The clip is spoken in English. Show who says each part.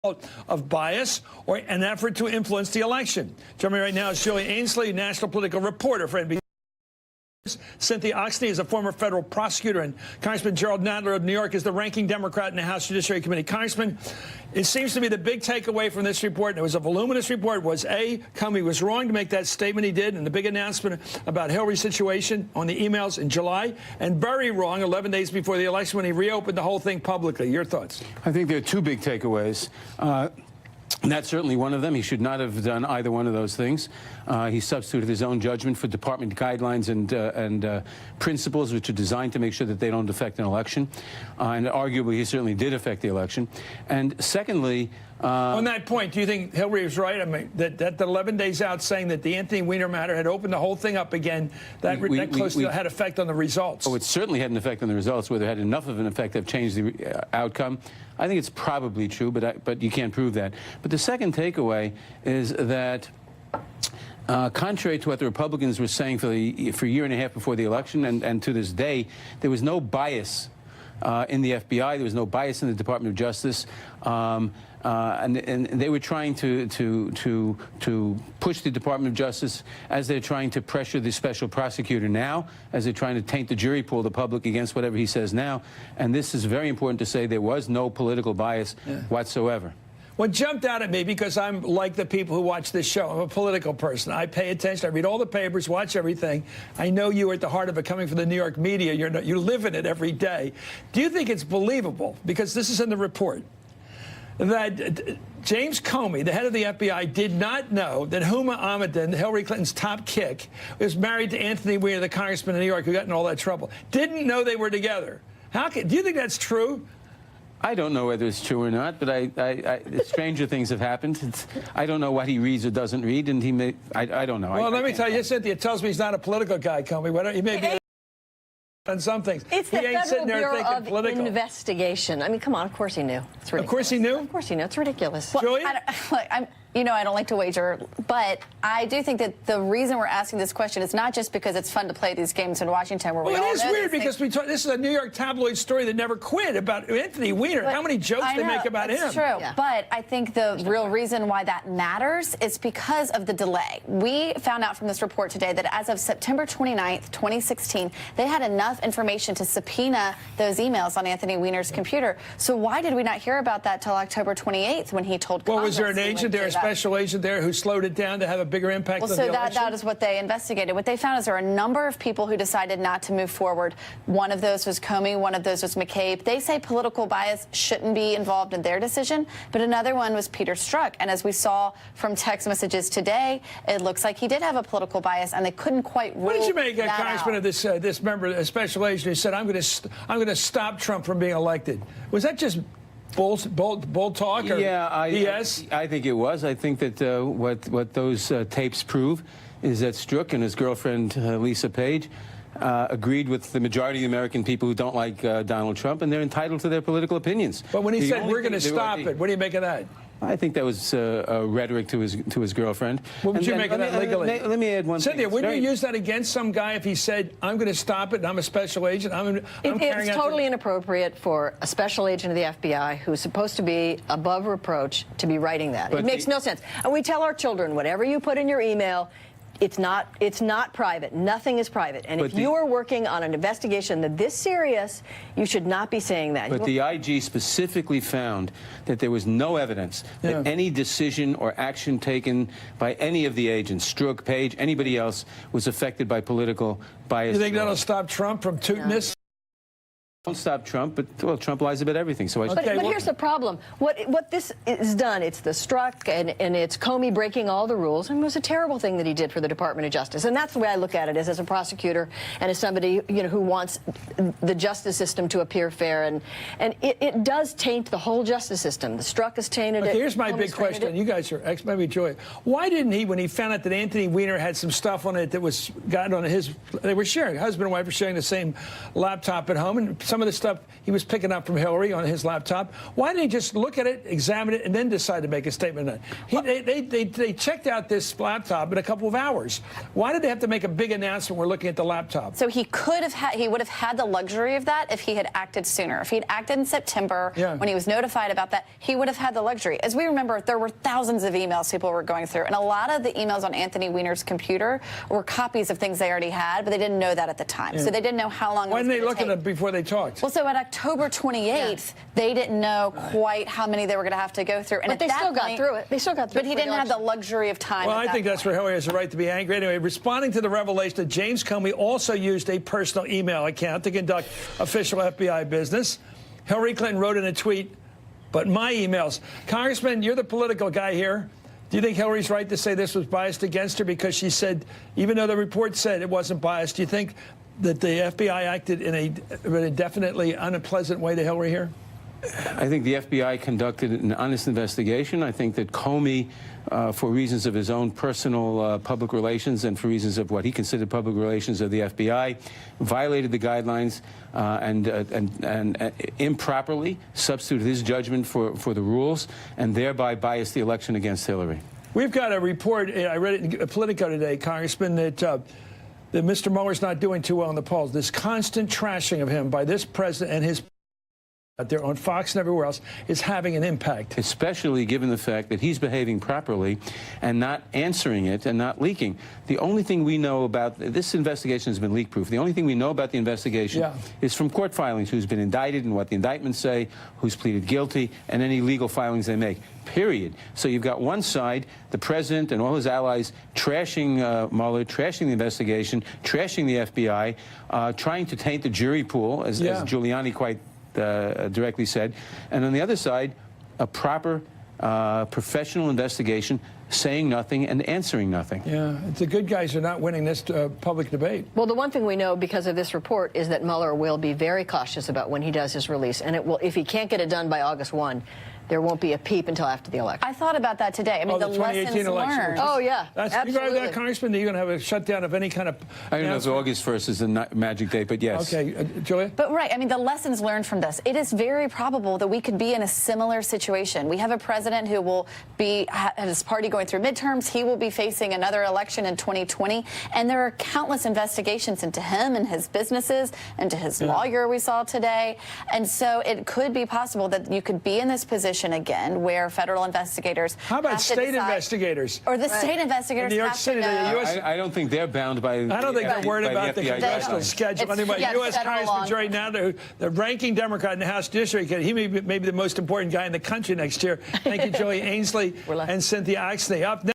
Speaker 1: of bias or an effort to influence the election. Joining me right now is Julie Ainsley, national political reporter for NBC. Cynthia Oxney is a former federal prosecutor, and Congressman Gerald Nadler of New York is the ranking Democrat in the House Judiciary Committee. Congressman, it seems to be the big takeaway from this report, and it was a voluminous report, was A, Comey was wrong to make that statement he did and the big announcement about Hillary's situation on the emails in July, and very wrong 11 days before the election when he reopened the whole thing publicly. Your thoughts?
Speaker 2: I think there are two big takeaways. And that's certainly one of them. He should not have done either one of those things. He substituted his own judgment for department guidelines and principles which are designed to make sure that they don't affect an election. And arguably, he certainly did affect the election. And secondly,
Speaker 1: on that point, do you think Hillary was right? I mean, that 11 days out saying that the Anthony Weiner matter had opened the whole thing up again, that closely had effect on the results?
Speaker 2: Oh, it certainly had an effect on the results. Whether it had enough of an effect to have changed the outcome, I think it's probably true, but you can't prove that. But the second takeaway is that contrary to what the Republicans were saying for a year and a half before the election and to this day, there was no bias in the FBI. There was no bias in the Department of Justice. And they were trying to push the Department of Justice as they're trying to pressure the special prosecutor now, as they're trying to taint the jury pool, the public, against whatever he says now. And this is very important to say. There was no political bias whatsoever.
Speaker 1: What jumped out at me, because I'm like the people who watch this show, I'm a political person. I pay attention. I read all the papers, watch everything. I know you are at the heart of it, coming from the New York media. You live in it every day. Do you think it's believable, because this is in the report, that James Comey, the head of the FBI, did not know that Huma Abedin, Hillary Clinton's top kick, was married to Anthony Weiner, the congressman in New York who got in all that trouble? Didn't know they were together. Do you think that's true?
Speaker 2: I don't know whether it's true or not, but stranger things have happened. I don't know what he reads or doesn't read, and he may. I don't know.
Speaker 1: Well, let me tell you, Cynthia tells me he's not a political guy, Comey. He may be on some things.
Speaker 3: It's the Federal Bureau of Investigation. I mean, come on. Of course he knew. It's ridiculous.
Speaker 1: Of course he knew?
Speaker 3: Of course he knew. It's ridiculous.
Speaker 1: Well, Julie?
Speaker 3: I don't like to wager, but I do think that the reason we're asking this question is not just because it's fun to play these games in Washington where we all know.
Speaker 1: It is weird because this is a New York tabloid story that never quit about Anthony Weiner. How many jokes they make about him.
Speaker 3: It's true. Yeah. But I think the real reason why that matters is because of the delay. We found out from this report today that as of September 29th, 2016, they had enough information to subpoena those emails on Anthony Weiner's computer. So why did we not hear about that till October 28th when he told Congress?
Speaker 1: Well, was there an agent there, a special agent there, who slowed it down to have a bigger impact on the election?
Speaker 3: So that is what they investigated. What they found is there are a number of people who decided not to move forward. One of those was Comey. One of those was McCabe. They say political bias shouldn't be involved in their decision, but another one was Peter Strzok. And as we saw from text messages today, it looks like he did have a political bias, and they couldn't quite rule that out.
Speaker 1: What did you make, Congressman, of this member, a special agent who said, I'm going to stop Trump from being elected? Was that just bull talk or BS?
Speaker 2: I think it was. I think that what those tapes prove is that Strzok and his girlfriend, Lisa Page, agreed with the majority of the American people who don't like Donald Trump, and they're entitled to their political opinions.
Speaker 1: But when he said, we're going to stop it, what do you make of that?
Speaker 2: I think that was rhetoric to his girlfriend.
Speaker 1: What would you make of that legally?
Speaker 2: Let me add one thing.
Speaker 1: Cynthia, wouldn't you use that against some guy if he said, I'm going to stop it, and I'm a special agent?
Speaker 4: It's totally inappropriate for a special agent of the FBI who's supposed to be above reproach to be writing that. It makes no sense. And we tell our children, whatever you put in your email, it's not private. Nothing is private. And if you are working on an investigation that this serious, you should not be saying that.
Speaker 2: But the IG specifically found that there was no evidence that any decision or action taken by any of the agents, Strzok, Page, anybody else, was affected by political bias.
Speaker 1: You think that'll stop Trump from tooting this?
Speaker 2: Don't stop Trump, but well, Trump lies about everything. So
Speaker 4: but here's the problem: what this is done, it's the Strzok and it's Comey breaking all the rules, and it was a terrible thing that he did for the Department of Justice. And that's the way I look at it, as a prosecutor and as somebody who wants the justice system to appear fair, and it does taint the whole justice system. The Strzok has tainted it.
Speaker 1: Here's my big question. You guys are maybe Joy. Why didn't he, when he found out that Anthony Weiner had some stuff on it that was got on his, they were sharing, husband and wife were sharing the same laptop at home, and some of the stuff he was picking up from Hillary on his laptop. Why didn't he just look at it, examine it, and then decide to make a statement on it? They checked out this laptop in a couple of hours. Why did they have to make a big announcement? We're looking at the laptop.
Speaker 3: So he would have had the luxury of that if he had acted sooner. If he had acted in September, when he was notified about that, he would have had the luxury. As we remember, there were thousands of emails people were going through, and a lot of the emails on Anthony Weiner's computer were copies of things they already had, but they didn't know that at the time. So they didn't know how long.
Speaker 1: Why
Speaker 3: it was
Speaker 1: didn't they
Speaker 3: gonna
Speaker 1: look
Speaker 3: take.
Speaker 1: at them before they talked?
Speaker 3: Well, so at October 28th, they didn't know quite how many they were going to have to go through. And
Speaker 4: but they still got through it. They still got through it.
Speaker 3: But he didn't have the luxury of time.
Speaker 1: Well, I think that's where Hillary has a right to be angry. Anyway, responding to the revelation that James Comey also used a personal email account to conduct official FBI business, Hillary Clinton wrote in a tweet, "But my emails." Congressman, you're the political guy here. Do you think Hillary's right to say this was biased against her because she said, even though the report said it wasn't biased, do you think that the FBI acted in a definitely unpleasant way to Hillary here?
Speaker 2: I think the FBI conducted an honest investigation. I think that Comey, for reasons of his own personal public relations and for reasons of what he considered public relations of the FBI, violated the guidelines and improperly substituted his judgment for the rules and thereby biased the election against Hillary.
Speaker 1: We've got a report, I read it in Politico today, Congressman, that Mr. Mueller's not doing too well in the polls. This constant trashing of him by this president and his out there on Fox and everywhere else is having an impact.
Speaker 2: Especially given the fact that he's behaving properly and not answering it and not leaking. The only thing we know about this investigation has been leak-proof. The only thing we know about the investigation is from court filings, who's been indicted and what the indictments say, who's pleaded guilty, and any legal filings they make, period. So you've got one side, the president and all his allies, trashing Mueller, trashing the investigation, trashing the FBI, trying to taint the jury pool, as Giuliani quite directly said, and on the other side, a proper professional investigation, saying nothing and answering nothing.
Speaker 1: Yeah, the good guys are not winning this public debate.
Speaker 4: Well, the one thing we know because of this report is that Mueller will be very cautious about when he does his release, and it will, if he can't get it done by August 1, there won't be a peep until after the election.
Speaker 3: I thought about that today. I mean,
Speaker 1: the 2018 election.
Speaker 3: learned.
Speaker 4: Oh, yeah.
Speaker 1: You got that, Congressman? Are you going to have a shutdown of any kind of...
Speaker 2: I don't know if August 1st is the magic date, but yes.
Speaker 1: Okay. Julia?
Speaker 3: But right, I mean, the lessons learned from this. It is very probable that we could be in a similar situation. We have a president who will be, his party going through midterms. He will be facing another election in 2020. And there are countless investigations into him and his businesses and to his lawyer we saw today. And so it could be possible that you could be in this position again where federal investigators
Speaker 1: How about state investigators?
Speaker 3: Or the state investigators
Speaker 1: in New York
Speaker 3: have
Speaker 1: City,
Speaker 3: to know.
Speaker 1: the US
Speaker 2: I don't think they're bound by...
Speaker 1: I don't think they're worried about the congressional schedule. Anyway, U.S. Congressman Jerry Nadler, the ranking Democrat in the House Judiciary Committee, he may be the most important guy in the country next year. Thank you, Julie Ainsley and Cynthia Oxney. Up next.